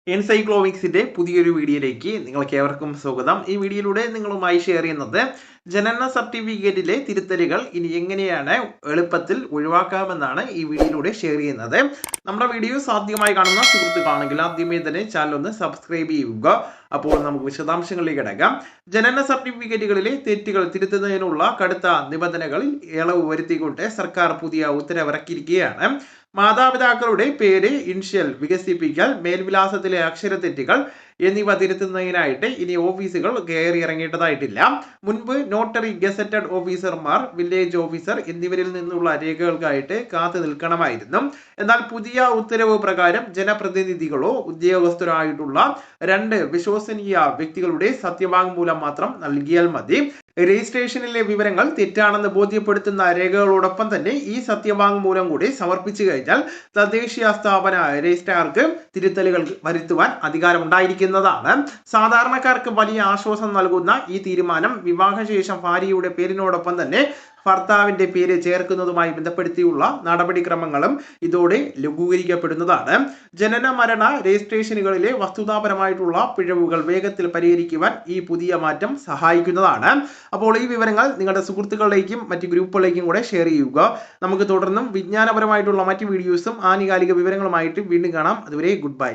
എൻസൈക്ലോമിക്സിന്റെ പുതിയൊരു വീഡിയോയിലേക്ക് നിങ്ങൾക്ക് ഏവർക്കും സ്വാഗതം. ഈ വീഡിയോയിലൂടെ നിങ്ങളുമായി ഷെയർ ചെയ്യുന്നത് ജനന സർട്ടിഫിക്കറ്റിലെ തിരുത്തലുകൾ ഇനി എങ്ങനെയാണ് എളുപ്പത്തിൽ ഒഴിവാക്കാമെന്നാണ് ഈ വീഡിയോയിലൂടെ ഷെയർ ചെയ്യുന്നത്. നമ്മുടെ വീഡിയോ സാധ്യമായി കാണുന്ന സുഹൃത്തുക്കളാണെങ്കിൽ ആദ്യമേ തന്നെ ചാനൽ ഒന്ന് സബ്സ്ക്രൈബ് ചെയ്യുക. അപ്പോൾ നമുക്ക് വിശദാംശങ്ങളിലേക്ക് കിടക്കാം. ജനന സർട്ടിഫിക്കറ്റുകളിലെ തെറ്റുകൾ തിരുത്തുന്നതിനുള്ള കടുത്ത നിബന്ധനകളിൽ ഇളവ് വരുത്തിക്കൊണ്ട് സർക്കാർ പുതിയ ഉത്തരവിറക്കിയിരിക്കുകയാണ്. മാതാപിതാക്കളുടെ പേര്, ഇൻഷ്യൽ വികസിപ്പിക്കൽ, മേൽവിലാസത്തിലെ അക്ഷരത്തെറ്റുകൾ എന്നിവ തിരുത്തുന്നതിനായിട്ട് ഇനി ഓഫീസുകൾ കയറി ഇറങ്ങേണ്ടതായിട്ടില്ല. മുൻപ് നോട്ടറി, ഗസറ്റഡ് ഓഫീസർമാർ, വില്ലേജ് ഓഫീസർ എന്നിവരിൽ നിന്നുള്ള രേഖകൾക്കായിട്ട് കാത്തു നിൽക്കണമായിരുന്നു. എന്നാൽ പുതിയ ഉത്തരവ് പ്രകാരം ജനപ്രതിനിധികളോ ഉദ്യോഗസ്ഥരോ ആയിട്ടുള്ള 2 വിശ്വസനീയ വ്യക്തികളുടെ സത്യവാങ്മൂലം മാത്രം നൽകിയാൽ മതി. രജിസ്ട്രേഷനിലെ വിവരങ്ങൾ തെറ്റാണെന്ന് ബോധ്യപ്പെടുത്തുന്ന രേഖകളോടൊപ്പം തന്നെ ഈ സത്യവാങ്മൂലം കൂടി സമർപ്പിച്ചു കഴിഞ്ഞാൽ തദ്ദേശീയ സ്ഥാപന രജിസ്ട്രാർക്ക് തിരുത്തലുകൾ വരുത്തുവാൻ അധികാരമുണ്ടായിരിക്കുന്നതാണ്. സാധാരണക്കാർക്ക് വലിയ ആശ്വാസം നൽകുന്ന ഈ തീരുമാനം വിവാഹശേഷം ഭാര്യയുടെ പേരിനോടൊപ്പം തന്നെ ഭർത്താവിന്റെ പേര് ചേർക്കുന്നതുമായി ബന്ധപ്പെടുത്തിയുള്ള നടപടിക്രമങ്ങളും ഇതോടെ ലഘൂകരിക്കപ്പെടുന്നതാണ്. ജനന മരണ രജിസ്ട്രേഷനുകളിലെ വസ്തുതാപരമായിട്ടുള്ള പിഴവുകൾ വേഗത്തിൽ പരിഹരിക്കുവാൻ ഈ പുതിയ മാറ്റം സഹായിക്കുന്നതാണ്. അപ്പോൾ ഈ വിവരങ്ങൾ നിങ്ങളുടെ സുഹൃത്തുക്കളിലേക്കും മറ്റ് ഗ്രൂപ്പുകളിലേക്കും കൂടെ ഷെയർ ചെയ്യുക. നമുക്ക് തുടർന്നും വിജ്ഞാനപരമായിട്ടുള്ള മറ്റ് വീഡിയോസും ആനുകാലിക വിവരങ്ങളുമായിട്ട് വീണ്ടും കാണാം. അതുവരെ ഗുഡ് ബൈ.